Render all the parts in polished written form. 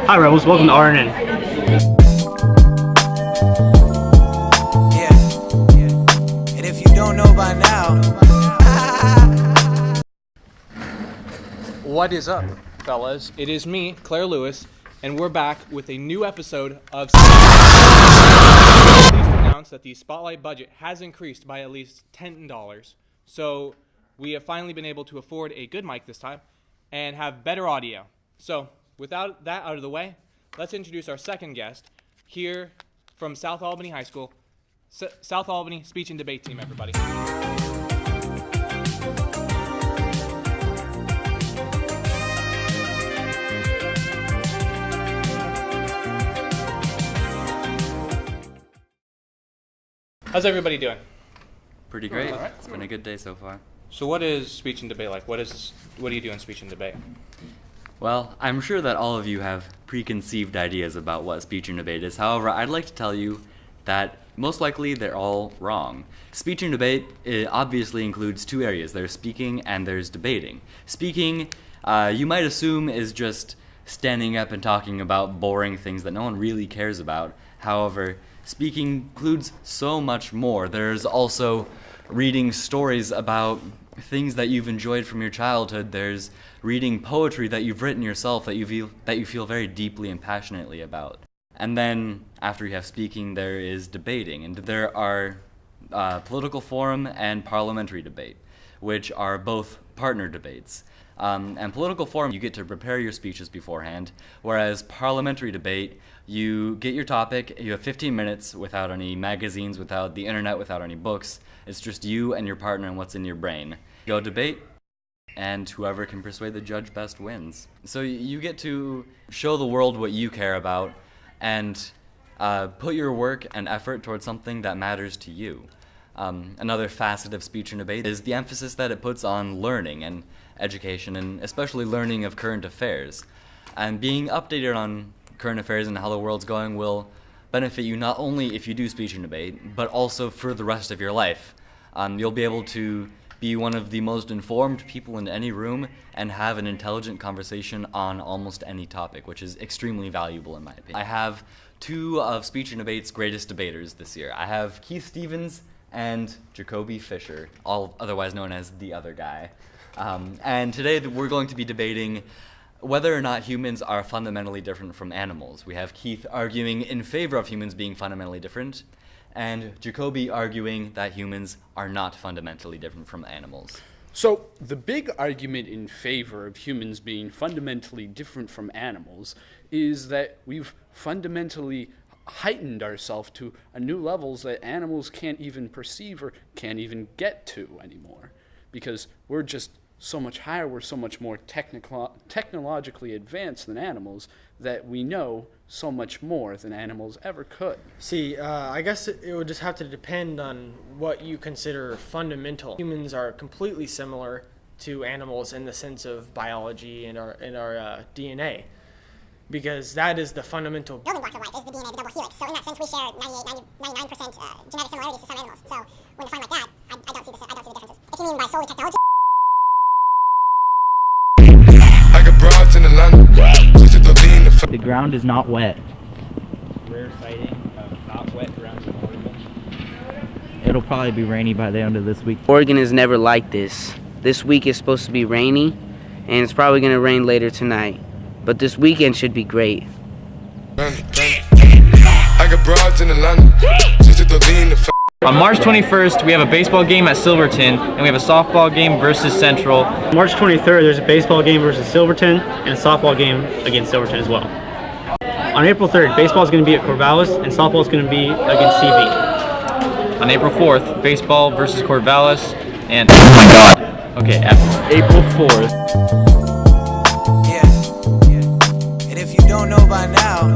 Hi Rebels, welcome to RNN. Yeah, and if you don't know by now. What is up, fellas? It is me, Claire Lewis, and we're back with a new episode of Pleased to announce that the Spotlight budget has increased by at least $10. So we have finally been able to afford a good mic this time and have better audio. So without that out of the way, let's introduce our second guest here from South Albany High School, South Albany Speech and Debate Team, everybody. How's everybody doing? Pretty great. All right. It's been a good day so far. So what is speech and debate like? What do you do in speech and debate? Well, I'm sure that all of you have preconceived ideas about what speech and debate is. However, I'd like to tell you that most likely they're all wrong. Speech and debate obviously includes two areas. There's speaking and there's debating. Speaking, you might assume, is just standing up and talking about boring things that no one really cares about. However, speaking includes so much more. There's also reading stories about things that you've enjoyed from your childhood. There's reading poetry that you've written yourself that you feel very deeply and passionately about. And then after you have speaking, there is debating, and there are political forum and parliamentary debate, which are both partner debates. And political forum, you get to prepare your speeches beforehand, whereas parliamentary debate, you get your topic, you have 15 minutes without any magazines, without the internet, without any books. It's just you and your partner and what's in your brain. Go debate, and whoever can persuade the judge best wins. So you get to show the world what you care about and put your work and effort towards something that matters to you. Another facet of speech and debate is the emphasis that it puts on learning and education, and especially learning of current affairs. And being updated on current affairs and how the world's going will benefit you not only if you do speech and debate, but also for the rest of your life. You'll be able to be one of the most informed people in any room and have an intelligent conversation on almost any topic, which is extremely valuable in my opinion. I have two of speech and debate's greatest debaters this year. I have Keith Stevens and Jacoby Fisher, all otherwise known as the other guy. And today we're going to be debating whether or not humans are fundamentally different from animals. We have Keith arguing in favor of humans being fundamentally different, and Jacoby arguing that humans are not fundamentally different from animals. So the big argument in favor of humans being fundamentally different from animals is that we've fundamentally heightened ourselves to a new levels that animals can't even perceive or can't even get to anymore, because we're just so much higher, we're so much more technologically advanced than animals, that we know so much more than animals ever could. See, I guess it would just have to depend on what you consider fundamental. Humans are completely similar to animals in the sense of biology and our DNA, because that is the fundamental building blocks of life is the DNA, the double helix. So in that sense, we share 99% genetic similarities to some animals. So when defined like that, I don't see the differences. If you mean by solely technology. The ground is not wet. Rare sighting of not wet ground in Oregon. It'll probably be rainy by the end of this week. Oregon is never like this. This week is supposed to be rainy, and it's probably going to rain later tonight. But this weekend should be great. On March 21st, we have a baseball game at Silverton, and we have a softball game versus Central. March 23rd, there's a baseball game versus Silverton and a softball game against Silverton as well. On April 3rd, baseball is going to be at Corvallis and softball is going to be against CV. On April 4th, baseball versus Corvallis, and oh my god. Okay, April 4th. Yeah, and if you don't know by now.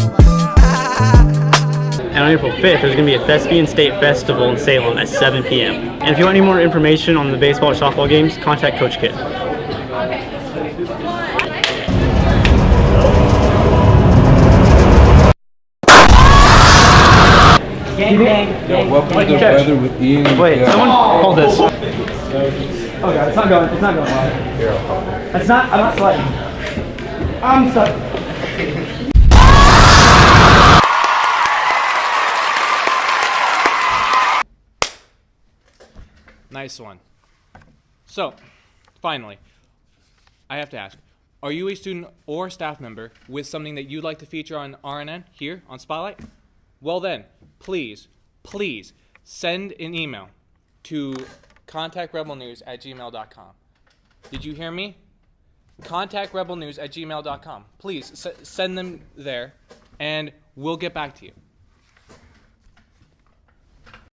And on April 5th, there's going to be a Thespian State Festival in Salem at 7 p.m. And if you want any more information on the baseball or softball games, contact Coach Kid. Yo, welcome to the weather with Ian. Wait, someone hold this. Oh god, it's not going well. I'm not sliding. I'm stuck. Nice one. So, finally, I have to ask, are you a student or staff member with something that you'd like to feature on RNN here on Spotlight? Well then, please send an email to contactrebelnews@gmail.com. Did you hear me? Contactrebelnews@gmail.com. Please send them there, and we'll get back to you.